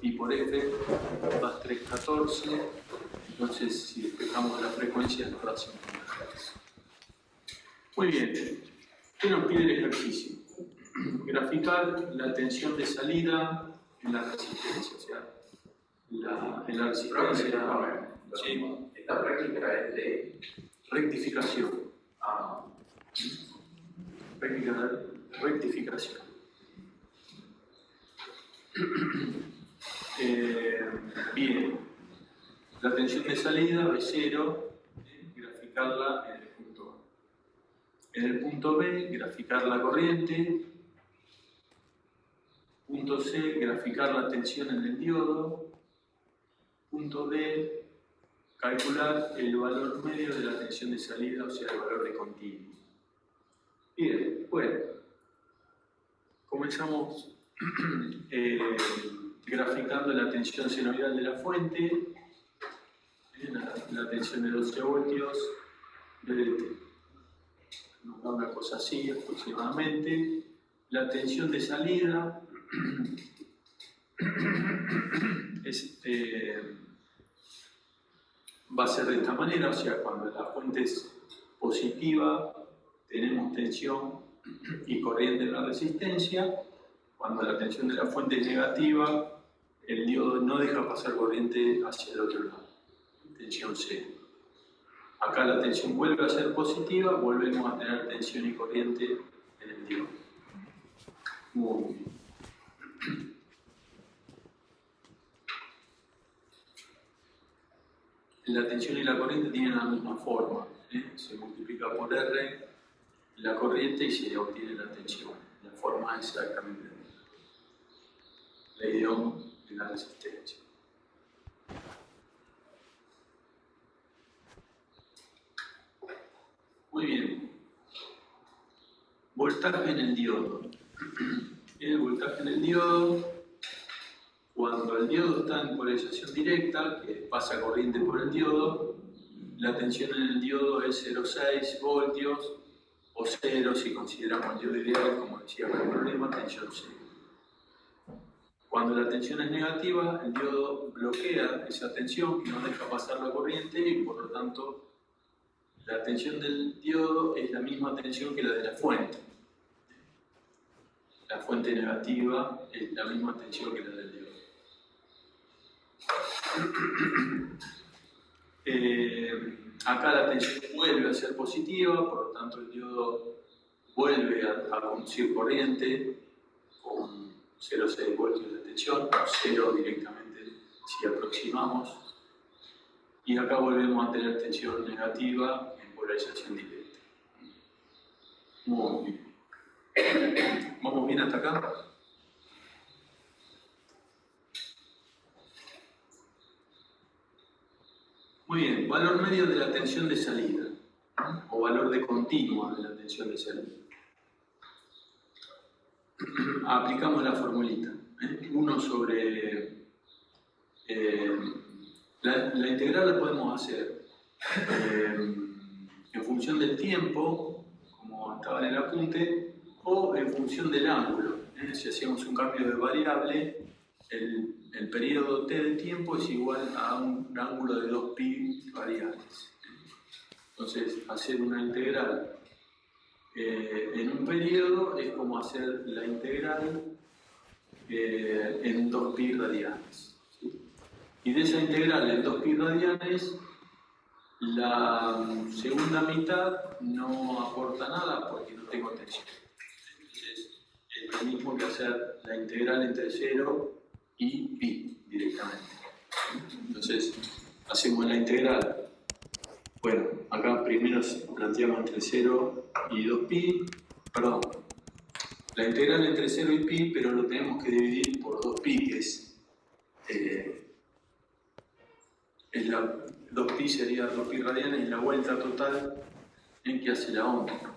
pi por f más 314. Entonces, si despejamos la frecuencia, nos da 50 Hz. Muy bien. ¿Qué nos pide el ejercicio? Graficar la tensión de salida en la resistencia, o sea, en la resistencia. Sí. Esta práctica es de Rectificación. Práctica de rectificación. Bien. La tensión de salida B0, graficarla en el punto A. En el punto B, graficar la corriente. Punto C, graficar la tensión en el diodo. Punto D, calcular el valor medio de la tensión de salida, o sea, el valor de continuo. Bien, bueno, comenzamos graficando la tensión senoidal de la fuente, la tensión de 12 voltios, nos da una cosa así aproximadamente. La tensión de salida va a ser de esta manera, o sea, cuando la fuente es positiva, tenemos tensión y corriente en la resistencia. Cuando la tensión de la fuente es negativa, el diodo no deja pasar corriente hacia el otro lado. Tensión cero. Acá la tensión vuelve a ser positiva, volvemos a tener tensión y corriente en el diodo. Muy bien. La tensión y la corriente tienen la misma forma. Se multiplica por R la corriente y se obtiene la tensión. La forma es exactamente la misma. La idea de la resistencia. Muy bien. Voltaje en el diodo. El voltaje en el diodo, cuando el diodo está en polarización directa, que pasa corriente por el diodo, la tensión en el diodo es 0,6 voltios o 0 si consideramos el diodo ideal, como decía con el problema, tensión 0. Cuando la tensión es negativa, el diodo bloquea esa tensión y no deja pasar la corriente y por lo tanto la tensión del diodo es la misma tensión que la de la fuente. La fuente negativa es la misma tensión que la del diodo. Acá la tensión vuelve a ser positiva, por lo tanto el diodo vuelve a conducir corriente con 0,6 voltios de tensión, o 0 directamente si aproximamos. Y acá volvemos a tener tensión negativa en polarización directa. Muy bien. ¿Vamos bien hasta acá? Muy bien, valor medio de la tensión de salida, o valor de continua de la tensión de salida. Aplicamos la formulita. 1 sobre... la integral la podemos hacer en función del tiempo, como estaba en el apunte, o en función del ángulo. Si hacíamos un cambio de variable, el periodo t de tiempo es igual a un ángulo de 2pi radianes. Entonces, hacer una integral en un periodo es como hacer la integral en 2pi radianes. ¿Sí? Y de esa integral en 2pi radianes, la segunda mitad no aporta nada porque no tengo tensión. Entonces, es lo mismo que hacer la integral entre 0 y pi directamente. Entonces, hacemos la integral. Bueno, acá primero planteamos entre 0 y 2pi, perdón, la integral entre 0 y pi, pero lo tenemos que dividir por 2pi, que es 2pi sería 2pi radianes y la vuelta total en que hace la onda.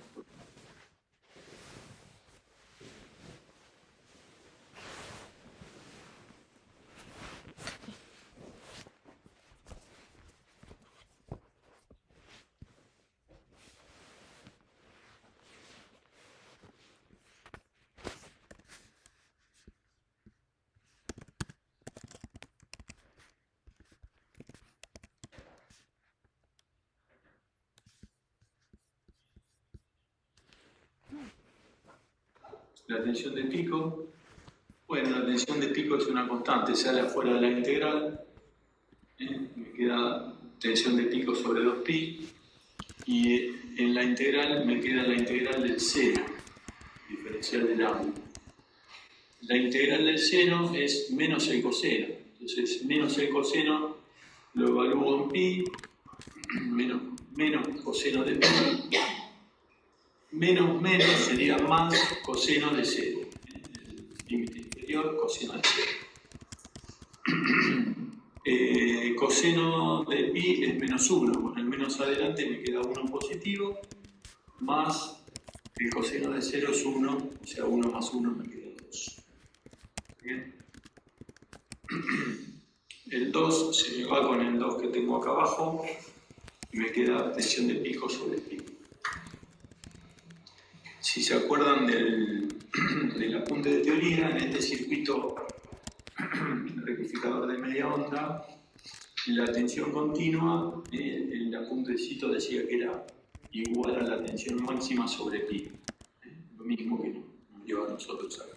la tensión de pico. Bueno, la tensión de pico es una constante, sale afuera de la integral. Me queda tensión de pico sobre 2pi. Y en la integral me queda la integral del seno, diferencial del ángulo. La integral del seno es menos el coseno. Entonces, menos el coseno lo evalúo en pi, menos coseno de pi, menos sería más coseno de cero. El límite inferior, coseno de cero. Coseno de pi es menos 1, con el menos adelante me queda 1 positivo, más el coseno de 0 es 1, o sea 1 más 1 me queda 2. ¿Bien? El 2 se me va con el 2 que tengo acá abajo y me queda tensión de pico sobre pi. Si se acuerdan del apunte de teoría, en este circuito rectificador de media onda, la tensión continua, el apuntecito decía que era igual a la tensión máxima sobre pi. Lo mismo que nos lleva a nosotros acá.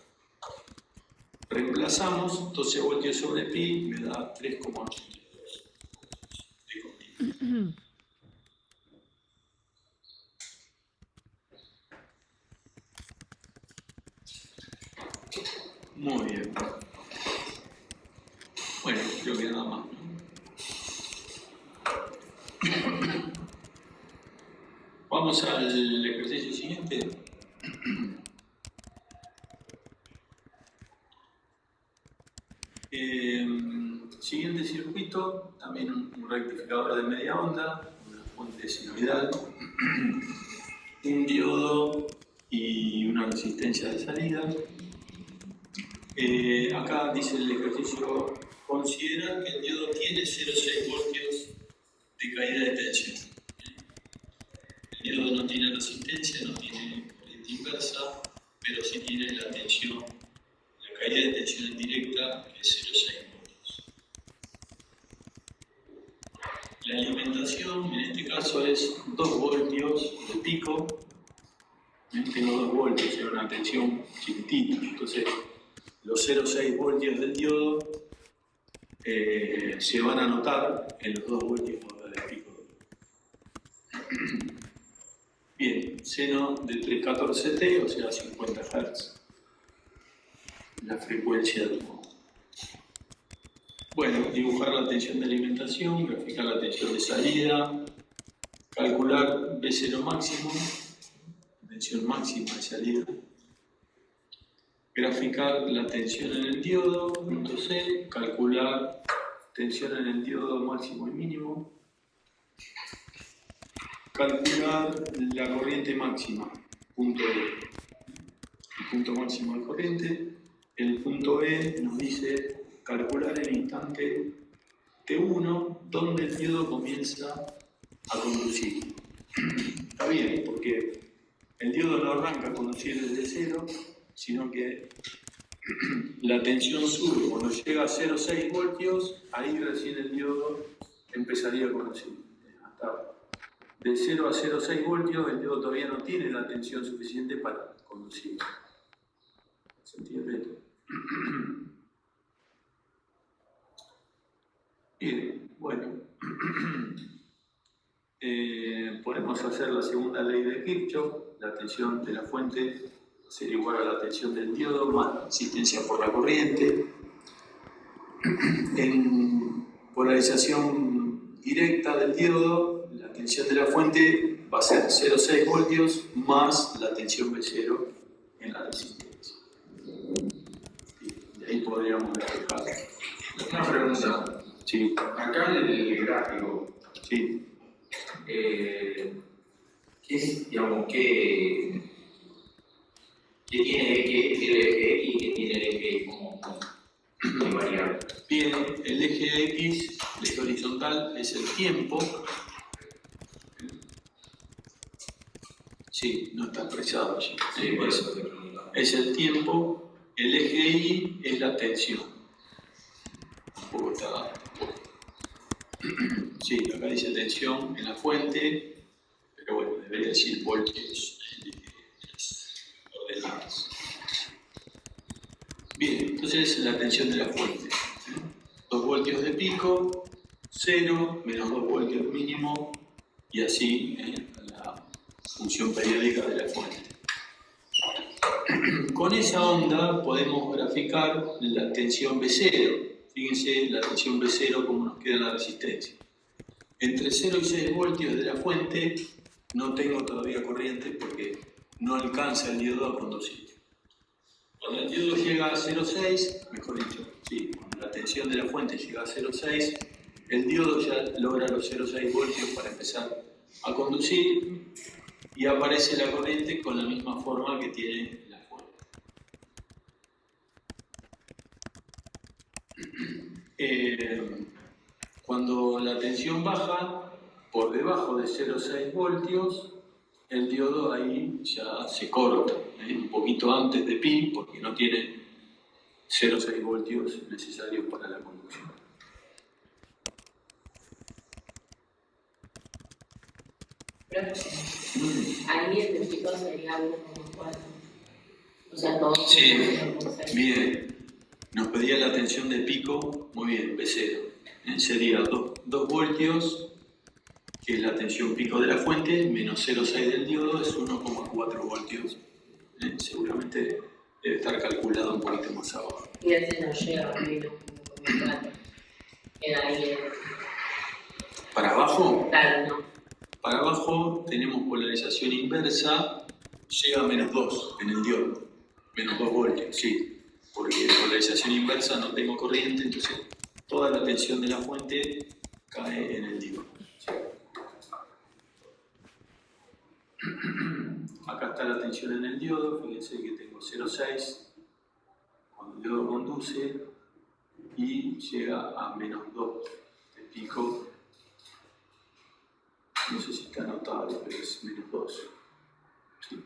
Reemplazamos 12 voltios sobre pi, me da 3,82 de continua. Muy bien. Bueno, creo que nada más, ¿no? Vamos al ejercicio siguiente. Siguiente circuito, también un rectificador de media onda, una fuente sinoidal, un diodo y una resistencia de salida. Acá dice el ejercicio, considera que el diodo tiene 0,6 voltios de caída de tensión. El diodo no tiene resistencia, no tiene corriente inversa, pero sí tiene la tensión, la caída de tensión indirecta, que es 0,6 voltios. La alimentación en este caso es 2 voltios de pico. Tengo 2 voltios, es una tensión chiquitita, entonces los 0,6 voltios del diodo se van a notar en los 2 voltios de pico. Bien, seno de 314T, o sea 50 Hz, la frecuencia del modo. Bueno, dibujar la tensión de alimentación, graficar la tensión de salida, calcular B0 máximo, tensión máxima de salida, graficar la tensión en el diodo, punto C, calcular tensión en el diodo máximo y mínimo, calcular la corriente máxima, punto E, el punto máximo de corriente. El punto E nos dice calcular el instante T1 donde el diodo comienza a conducir. Está bien, porque el diodo no arranca a conducir desde cero, sino que la tensión sube. Cuando llega a 0,6 voltios, ahí recién el diodo empezaría a conducir. Hasta de 0 a 0,6 voltios, el diodo todavía no tiene la tensión suficiente para conducir. ¿Se entiende? Bien, bueno. Podemos hacer la segunda ley de Kirchhoff. La tensión de la fuente sería igual a la tensión del diodo más la resistencia por la corriente. En polarización directa del diodo, la tensión de la fuente va a ser 0,6 voltios más la tensión B0 en la resistencia. De ahí podríamos despejar. Una pregunta. Sí. Acá en el gráfico, Sí. ¿qué es, digamos, qué tiene el eje X y qué tiene el eje Y como variable? Bien, el eje X, el eje horizontal, es el tiempo. Sí, no está expresado allí. Sí, por eso te preguntaba. Es el tiempo, el eje Y es la tensión. Un poco está. Sí, acá dice tensión en la fuente, pero bueno, debería decir voltios en las ordenadas. entonces la tensión de la fuente. 2 voltios de pico, 0, menos 2 voltios mínimo, y así la función periódica de la fuente. Con esa onda podemos graficar la tensión B0. Fíjense la tensión B0 como nos queda en la resistencia. Entre 0 y 6 voltios de la fuente no tengo todavía corriente porque no alcanza el diodo a conducir. Cuando el diodo llega a 0,6, mejor dicho, sí, cuando la tensión de la fuente llega a 0,6, el diodo ya logra los 0,6 voltios para empezar a conducir y aparece la corriente con la misma forma que tiene la fuente. Cuando la tensión baja por debajo de 0,6 voltios, el diodo ahí ya se corta, un poquito antes de pi, porque no tiene 0,6 voltios necesarios para la conducción. Ahí el pico sería 1,4. O sea, todo. Sí, bien. Nos pedía la tensión de pico, muy bien, B0. Sería 2 voltios, que es la tensión pico de la fuente, menos 0,6 del diodo, es 1,4 voltios. Seguramente debe estar calculado un poquito más abajo. Y ese no llega a menos 1,4. Queda ahí. ¿Para abajo? Claro, no. Para abajo tenemos polarización inversa, llega a menos 2 en el diodo. Menos 2 voltios, sí. Porque polarización inversa no tengo corriente, entonces toda la tensión de la fuente cae en el diodo. Acá está la tensión en el diodo, fíjense que tengo 0,6 cuando el diodo conduce y llega a menos 2 de pico. No sé si está anotado, pero es menos 2. Sí.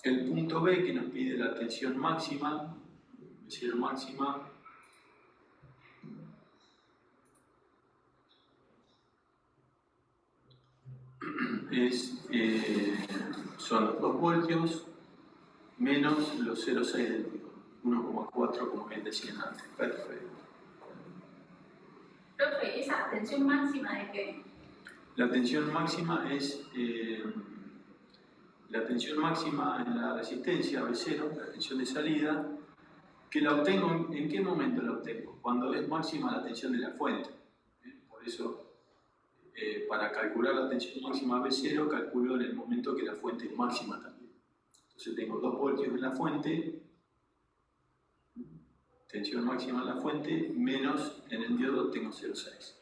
El punto B que nos pide la tensión máxima, decir máxima, son los 2 voltios menos los 0,6 del diodo, 1,4 como bien decían antes. Perfecto. Profe, ¿esa tensión máxima de qué? La tensión máxima es la tensión máxima en la resistencia B0, la tensión de salida, que la obtengo, ¿en qué momento la obtengo? Cuando es máxima la tensión de la fuente. Por eso, para calcular la tensión máxima B0, calculo en el momento que la fuente es máxima también. Entonces tengo 2 voltios en la fuente, tensión máxima en la fuente, menos en el diodo tengo 0,6.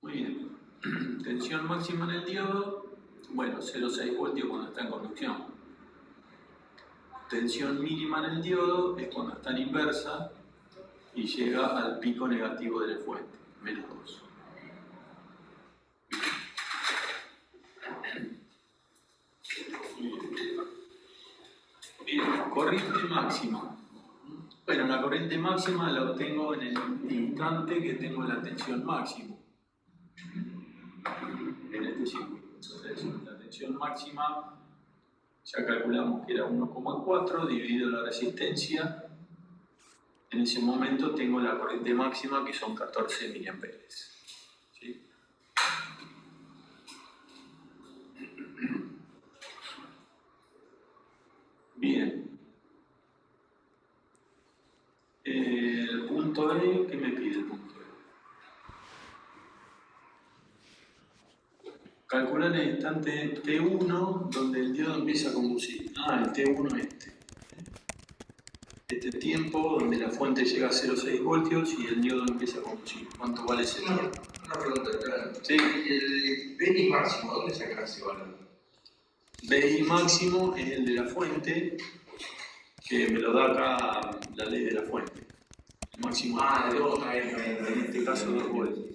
Muy bien. Tensión máxima en el diodo, bueno, 0,6 voltios cuando está en conducción. Tensión mínima en el diodo es cuando está en inversa y llega al pico negativo de la fuente, menos 2. Bien, corriente máxima. Bueno, la corriente máxima la obtengo en el instante que tengo la tensión máxima. En este circuito. Entonces, la tensión máxima ya calculamos que era 1,4 dividido la resistencia. En ese momento tengo la corriente máxima que son 14 mA. ¿Sí? Bien. El punto E, ¿qué me pide el punto E? Calcular el instante T1 donde el diodo empieza a conducir. El T1 este tiempo donde la fuente llega a 0,6 voltios y el diodo empieza a conducir. ¿Cuánto vale ese tiempo? Una pregunta, claro. Sí. El BI máximo, ¿dónde sacas ese valor? BI máximo es el de la fuente, que me lo da acá la ley de la fuente. El máximo de 2, en este caso 2 voltios.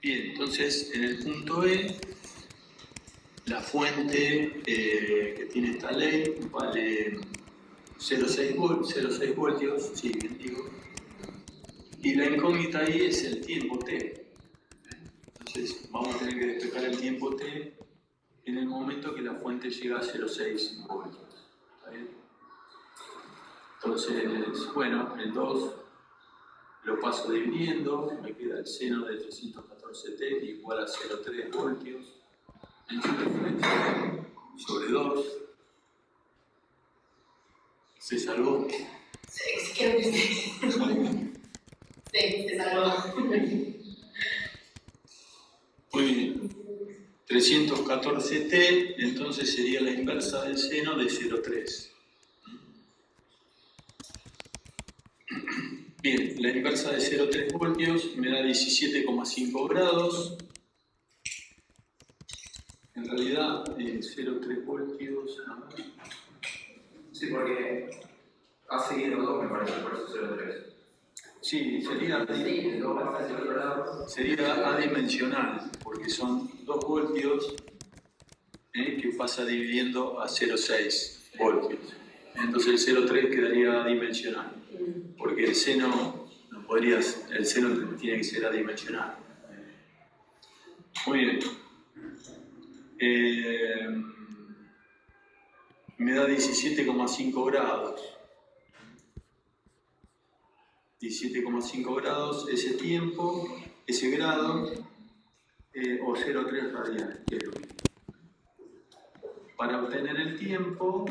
Bien, entonces en el punto E la fuente que tiene esta ley vale 0,6 voltios, sí, bien digo, y la incógnita ahí es el tiempo t. Entonces vamos a tener que despejar el tiempo t en el momento que la fuente llega a 0,6 voltios. ¿Está bien? Entonces, bueno, el 2 lo paso dividiendo, me queda el seno de 314t igual a 0,3 voltios en superficie sobre 2. ¿Se salvó? Sí, creo que sí. Sí, se salvó. Muy bien. 314t, entonces sería la inversa del seno de 0,3. Bien, la inversa de 0,3 voltios me da 17,5 grados. En realidad, 0,3 voltios. Sí, porque ha seguido 2, me parece, por eso 0,3. Sí, sería adimensional, porque son 2 voltios que pasa dividiendo a 0,6 voltios. Entonces el 0,3 quedaría adimensional, porque el seno no podría, el seno tiene que ser adimensional. Muy bien. Me da 17,5 grados. 17,5 grados ese tiempo, ese grado, o 0,3 radianes, que es lo mismo. Para obtener el tiempo,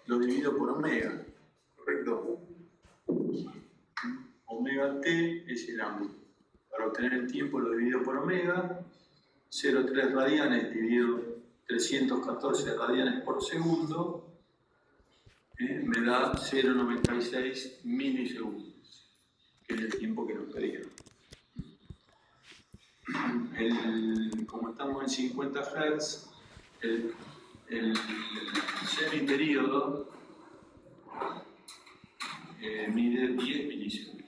lo divido por omega, ¿correcto? Omega t es el ángulo. Para obtener el tiempo lo divido por omega, 0,3 radianes dividido 314 radianes por segundo, me da 0,96 milisegundos, que es el tiempo que nos pedía. Como estamos en 50 Hz, el semiperíodo mide 10 milisegundos.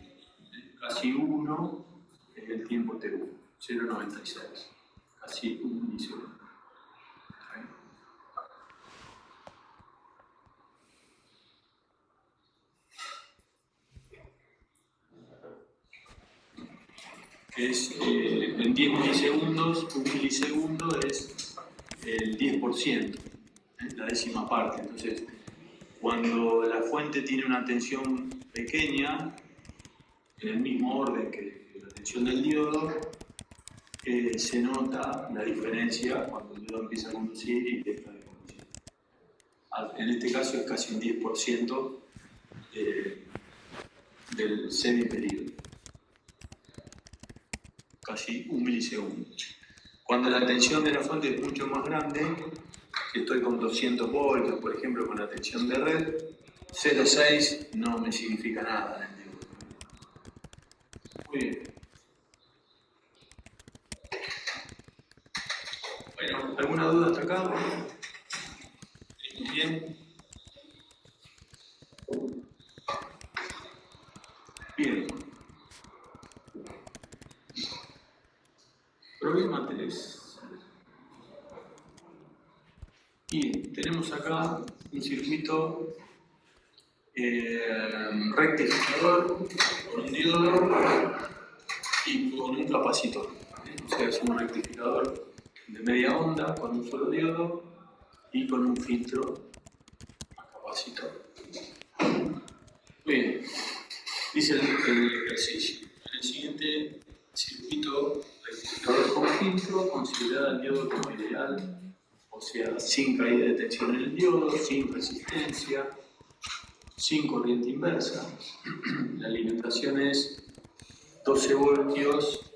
Casi 1 es el tiempo T1, 0,96, casi 1 milisegundo. Es en 10 milisegundos, un milisegundo es el 10%, la décima parte. Entonces, cuando la fuente tiene una tensión pequeña, en el mismo orden que la tensión del diodo, se nota la diferencia cuando el diodo empieza a conducir y deja de conducir. En este caso es casi un 10% del semiperíodo. Casi 1 milisegundo. Cuando la tensión de la fuente es mucho más grande, si estoy con 200 voltios, por ejemplo, con la tensión de red, 0,6 no me significa nada en el diodo. Muy bien. Bueno, ¿alguna duda hasta acá? Bien. Bien. Problema 3. Bien, tenemos acá un circuito rectificador con un diodo y con un capacitor. O sea, es un rectificador de media onda con un solo diodo y con un filtro a capacitor. Bien, dice el ejercicio. En el siguiente circuito rectificador con filtro, considerada el diodo como ideal, o sea, sin caída de tensión en el diodo, sin resistencia, sin corriente inversa. La alimentación es 12 voltios,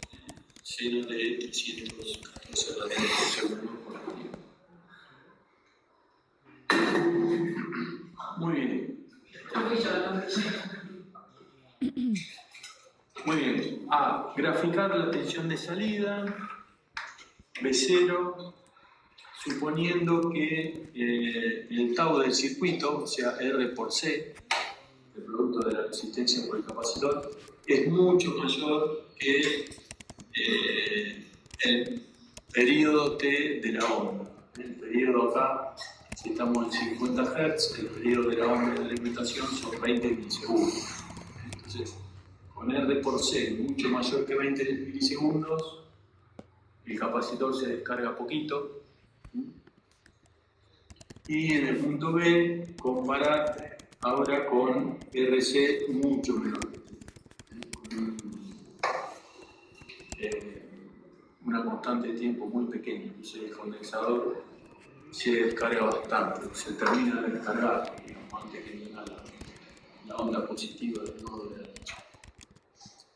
seno de 314 radianes por segundo por tiempo. Muy bien. Muy bien. A. Graficar la tensión de salida. B0. Suponiendo que el tau del circuito, o sea R por C, el producto de la resistencia por el capacitor, es mucho mayor que el periodo T de la onda. El periodo acá, si estamos en 50 Hz, el periodo de la onda de la alimentación son 20 milisegundos. Entonces, con R por C mucho mayor que 20 milisegundos, el capacitor se descarga poquito. Y en el punto B, comparar ahora con RC mucho menor. Una constante de tiempo muy pequeña, entonces el condensador se descarga bastante, se termina de descargar, digamos, antes que venga la onda positiva del nodo de la derecha.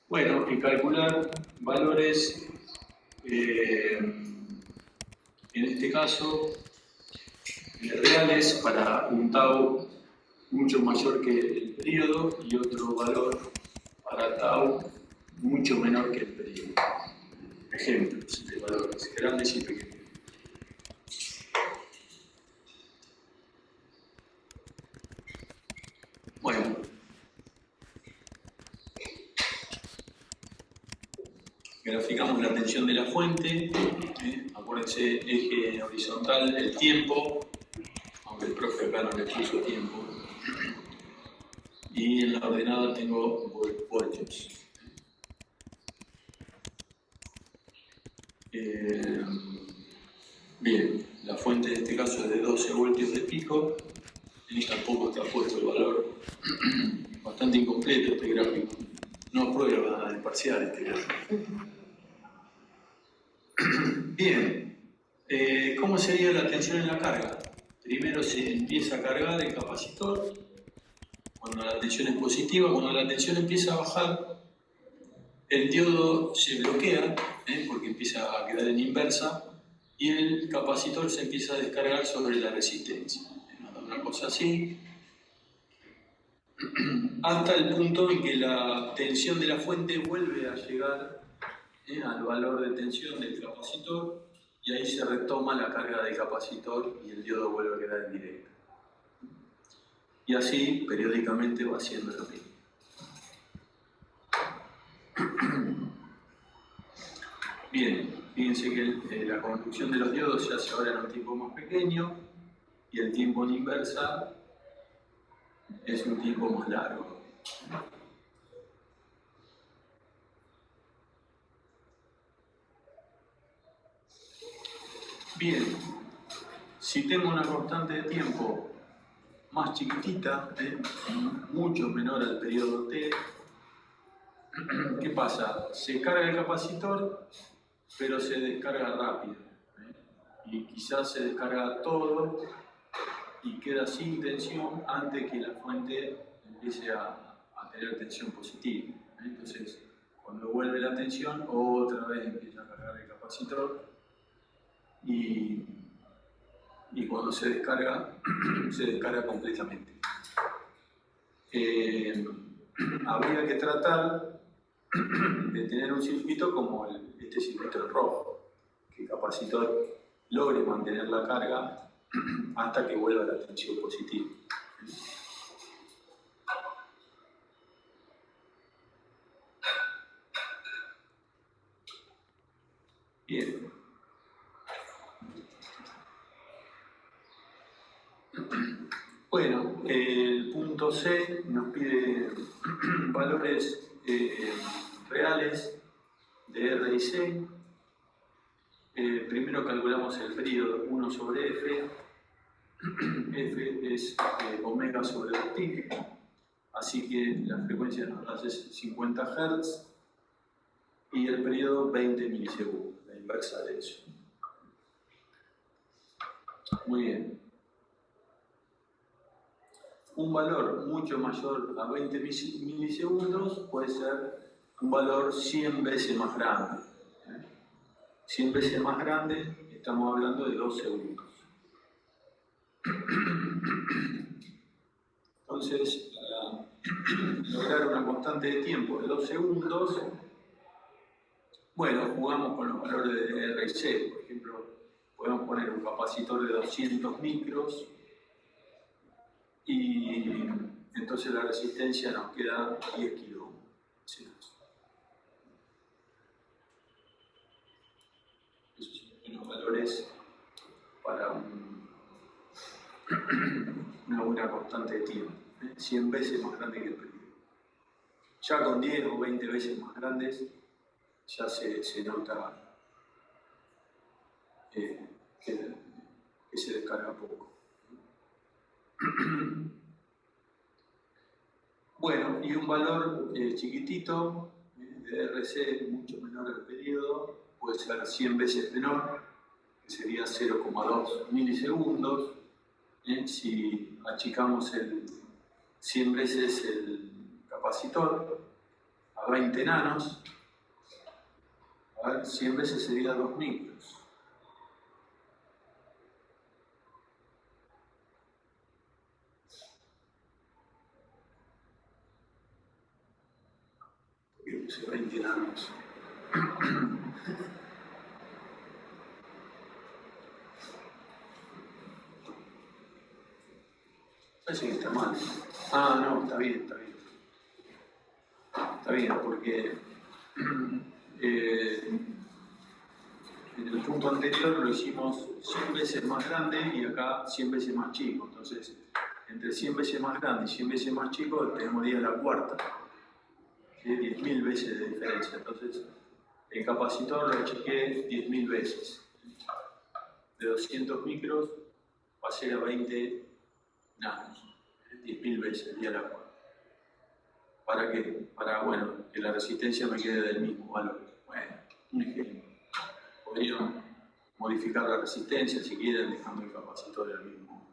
Bueno, y calcular valores, en este caso, reales para un tau mucho mayor que el periodo y otro valor para tau mucho menor que el periodo. Ejemplos de valores grandes y pequeños. Bueno, graficamos la tensión de la fuente. Acuérdense, eje horizontal, el tiempo, aunque el profe acá no le puso tiempo. Y en la ordenada tengo voltios. Bien, la fuente en este caso es de 12 voltios de pico. Y tampoco está puesto el valor. Bastante incompleto este gráfico. No prueba el parcial este gráfico. Bien, ¿cómo sería la tensión en la carga? Primero se empieza a cargar el capacitor. Cuando la tensión es positiva, cuando la tensión empieza a bajar, el diodo se bloquea, porque empieza a quedar en inversa, y el capacitor se empieza a descargar sobre la resistencia. Una cosa así, hasta el punto en que la tensión de la fuente vuelve a llegar al valor de tensión del capacitor, y ahí se retoma la carga del capacitor y el diodo vuelve a quedar en directo. Y así periódicamente va haciendo lo mismo. Bien, fíjense que la conducción de los diodos se hace ahora en un tiempo más pequeño y el tiempo en inversa es un tiempo más largo. Bien, si tengo una constante de tiempo más chiquitita, mucho menor al periodo T, ¿qué pasa? Se carga el capacitor, pero se descarga rápido. Y quizás se descarga todo y queda sin tensión antes que la fuente empiece a tener tensión positiva. Entonces, cuando vuelve la tensión, otra vez empieza a cargar el capacitor y cuando se descarga completamente. Habría que tratar de tener un circuito como este circuito rojo, que el capacitor logre mantener la carga hasta que vuelva la tensión positiva. Bien. Bueno, el punto C nos pide valores reales de R y C. Primero calculamos el periodo 1 sobre F. F es omega sobre 2pi, así que la frecuencia nos da 50 Hz y el periodo 20 milisegundos, la inversa de eso. Muy bien. Un valor mucho mayor a 20 milisegundos puede ser un valor 100 veces más grande. 100 veces más grande, estamos hablando de 2 segundos. Entonces, para lograr una constante de tiempo de 2 segundos, bueno, jugamos con los valores de R y C. Por ejemplo, podemos poner un capacitor de 200 micros y entonces la resistencia nos queda 10 kilo ohms. valores para una buena constante de tiempo, 100 veces más grande que el periodo. Ya con 10 o 20 veces más grandes ya se nota que se descarga poco. Bueno, y un valor chiquitito de RC mucho menor al periodo puede ser 100 veces menor, que sería 0,2 milisegundos. Si achicamos 100 veces el capacitor a 20 nanos, 100 veces sería 2 micros. Porque puse 20 nanos. Parece que está mal. Ah, no, está bien, está bien. Está bien, porque en el punto anterior lo hicimos 100 veces más grande y acá 100 veces más chico. Entonces, entre 100 veces más grande y 100 veces más chico tenemos 10 a la cuarta. 10.000 veces de diferencia. Entonces, el capacitor lo achiqué 10.000 veces. De 200 micros pasé a 20 nanos. 10.000 veces, 10 a la cuarta. ¿Para qué? Para, bueno, que la resistencia me quede del mismo valor. Bueno, un ejemplo. Podrían modificar la resistencia si quieren, dejando el capacitor el mismo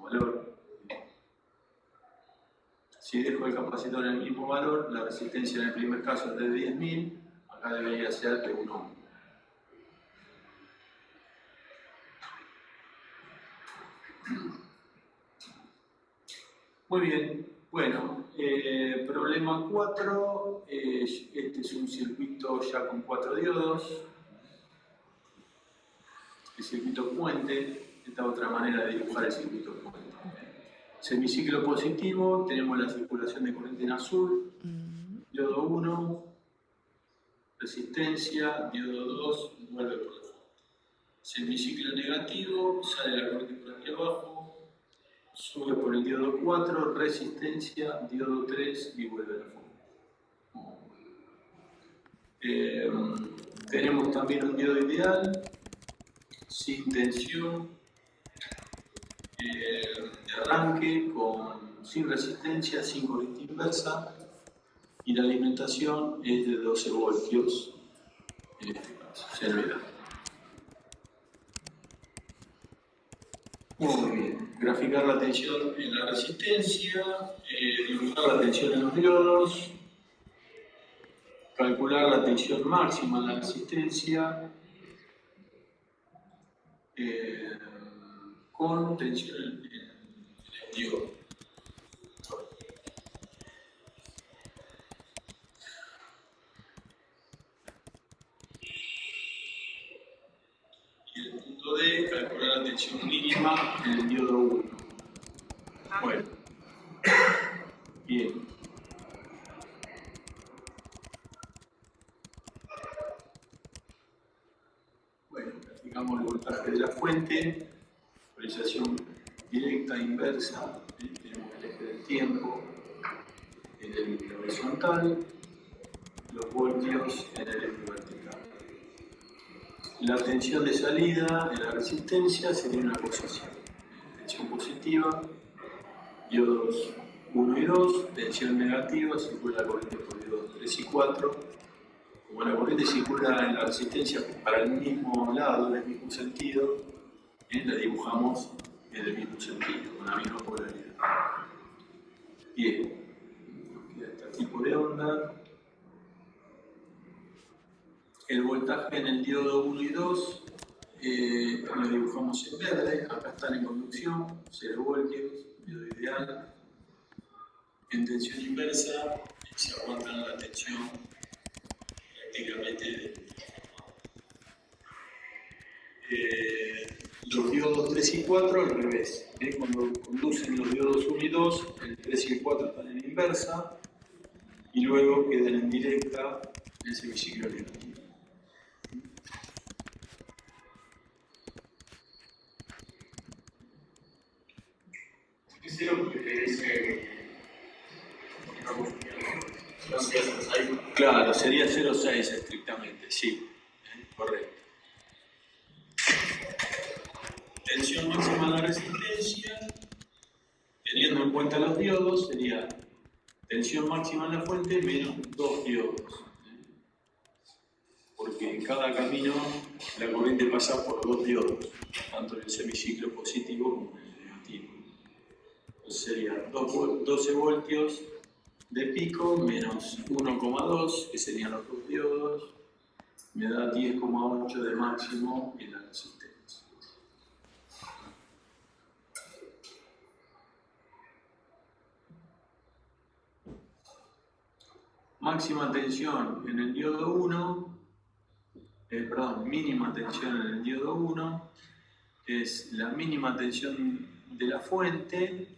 valor. Si dejo el capacitor en el mismo valor, la resistencia en el primer caso es de 10.000, acá debería ser de 1 ohm. Muy bien, bueno, problema 4, este es un circuito ya con 4 diodos, el circuito puente, esta es otra manera de dibujar el circuito puente. Semiciclo positivo, tenemos la circulación de corriente en azul, diodo 1, resistencia, diodo 2, vuelve por la fuente. Semiciclo negativo, sale la corriente por aquí abajo, sube por el diodo 4, resistencia, diodo 3 y vuelve a la fuente. Tenemos también un diodo ideal, sin tensión, de arranque, sin resistencia, sin corriente inversa, y la alimentación es de 12 voltios, en este caso, servidor. Muy bien, graficar la tensión en la resistencia, dibujar la tensión en los diodos, calcular la tensión máxima en la resistencia, con tensión en el diodo. Y el punto D, calcular la tensión mínima en el diodo 1. Bueno, bien. Bueno, practicamos el voltaje de la fuente, polarización directa, inversa, tenemos el eje del tiempo en el eje horizontal, los voltios en el eje vertical. La tensión de salida de la resistencia sería una cosa así. Tensión positiva, diodos 1 y 2, tensión negativa, circula la corriente por diodos 3 y 4. Como la corriente circula en la resistencia para el mismo lado, en el mismo sentido, la dibujamos en el mismo sentido, con la misma polaridad. Bien, queda este tipo de onda. El voltaje en el diodo 1 y 2 lo dibujamos en verde, acá están en conducción, 0 voltios, diodo ideal. En tensión inversa se aguantan la tensión prácticamente los diodos 3 y 4 al revés. Cuando conducen los diodos 1 y 2, el 3 y el 4 están en inversa y luego quedan en directa en el semiciclo negativo. sería 0,6 estrictamente, sí, correcto. Tensión máxima de la resistencia, teniendo en cuenta los diodos, sería tensión máxima en la fuente menos 2 diodos. Porque en cada camino la corriente pasa por 2 diodos, tanto en el semiciclo positivo como en el negativo. Entonces sería 12 voltios de pico menos 1,2, que serían los 2 diodos, me da 10,8 de máximo en la resistencia. Máxima tensión en el diodo 1, mínima tensión en el diodo 1 es la mínima tensión de la fuente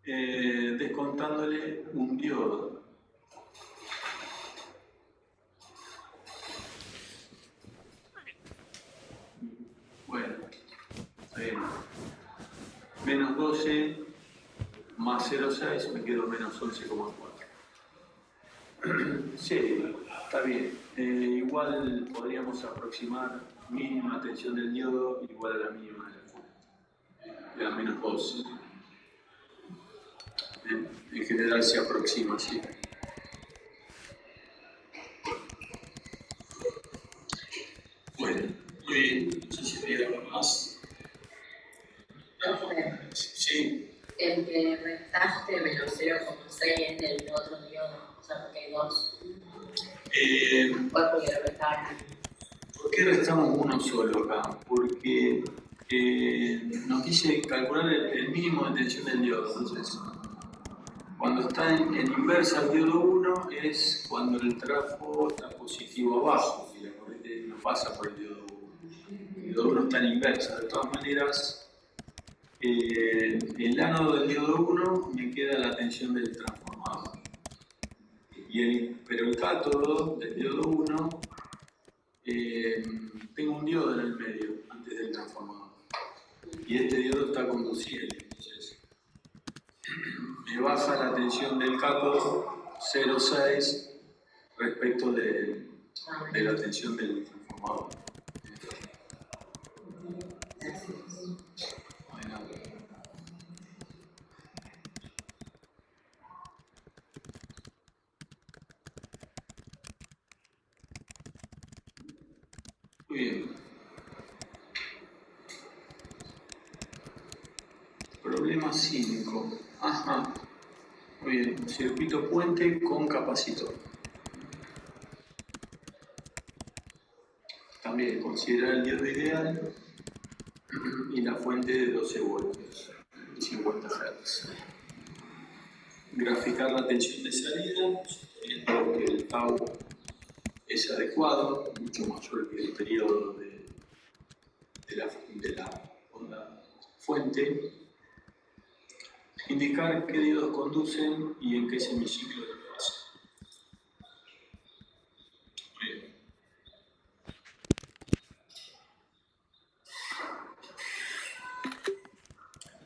descontándole un diodo. Bueno, menos 12 más 0,6 me quedo menos 11,4. Sí, está bien. Igual podríamos aproximar mínima tensión del diodo igual a la mínima de la fuente. Le da menos 12. En general se aproxima así. Bueno, muy bien. No sé si había algo más. Sí. El que restaste menos 0,6 del otro diodo, o sea, porque hay 2. ¿Cuál porque lo restaron? ¿Por qué restamos uno solo acá? Porque nos quise calcular el mínimo de tensión del diodo. Entonces, cuando está en inversa el diodo 1 es cuando el trafo está positivo abajo y la corriente no pasa por el diodo 1. El diodo 1 está en inversa. De todas maneras, el ánodo del diodo 1 me queda la tensión del transformador. Pero el cátodo del diodo 1 tengo un diodo en el medio antes del transformador. Y este diodo está conducible. Entonces, me baja la tensión del cátodo 0,6 respecto de la tensión del transformador. Muy bien. Problema 5. Ajá. Muy bien. Circuito puente con capacitor. También considera el diodo ideal y la fuente de 12 voltios, 50 Hz. Graficar la tensión de salida, suponiendo que el tau es adecuado, mucho mayor que el periodo de la onda fuente. Indicar qué diodos conducen y en qué semiciclo de fase. Bien.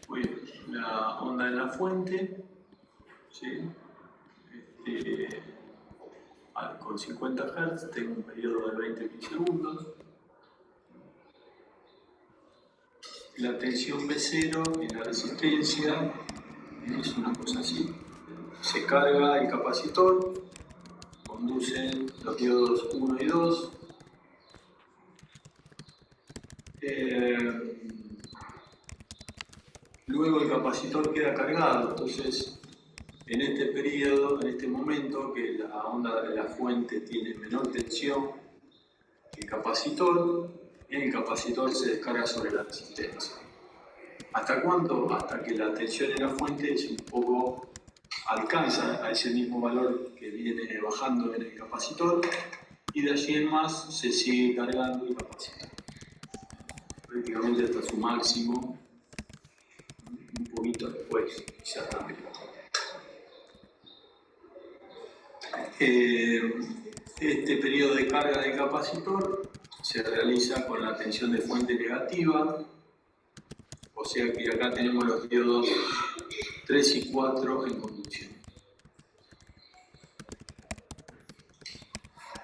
Muy bien. La onda en la fuente, ¿sí? Con 50 Hz tengo un periodo de 20 milisegundos. La tensión B0 y la resistencia es una cosa así. Se carga el capacitor, conducen los diodos 1 y 2. Luego el capacitor queda cargado, entonces en este periodo, en este momento que la onda de la fuente tiene menor tensión que el capacitor se descarga sobre la resistencia. ¿Hasta cuánto? Hasta que la tensión en la fuente es un poco alcanza a ese mismo valor que viene bajando en el capacitor y de allí en más se sigue cargando el capacitor. Prácticamente hasta su máximo, un poquito después, quizás también. Este periodo de carga del capacitor se realiza con la tensión de fuente negativa, o sea que acá tenemos los diodos 3 y 4 en conducción.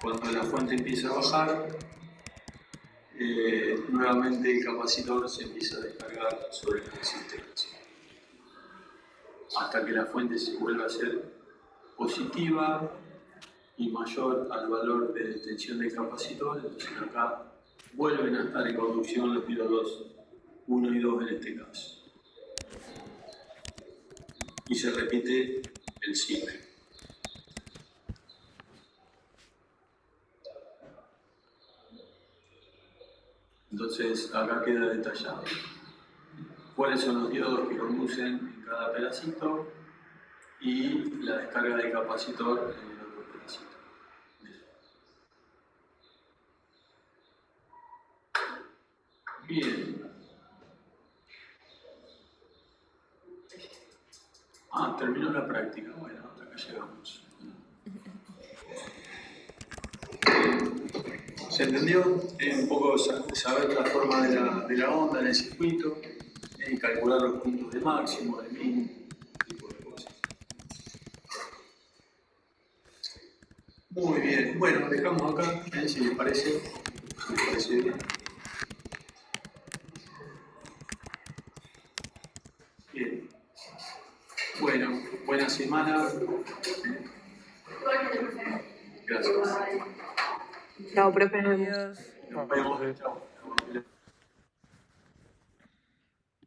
Cuando la fuente empieza a bajar, nuevamente el capacitor se empieza a descargar sobre la resistencia, hasta que la fuente se vuelva a ser positiva y mayor al valor de tensión del capacitor. Entonces acá vuelven a estar en conducción los diodos 1 y 2 en este caso. Y se repite el ciclo. Entonces acá queda detallado cuáles son los diodos que conducen en cada pedacito y la descarga del capacitor en el otro pedacito. Bien. Terminó la práctica. Bueno, hasta acá llegamos. ¿Se entendió? Un poco saber la forma de la onda en el circuito, calcular los puntos de máximo, de mínimo, tipo de cosas. Muy bien. Bueno, dejamos acá, si les parece. Si les parece bien. Bien. Bueno, buena semana. Gracias. Chao, profe. Adiós. Nos vemos. Chao.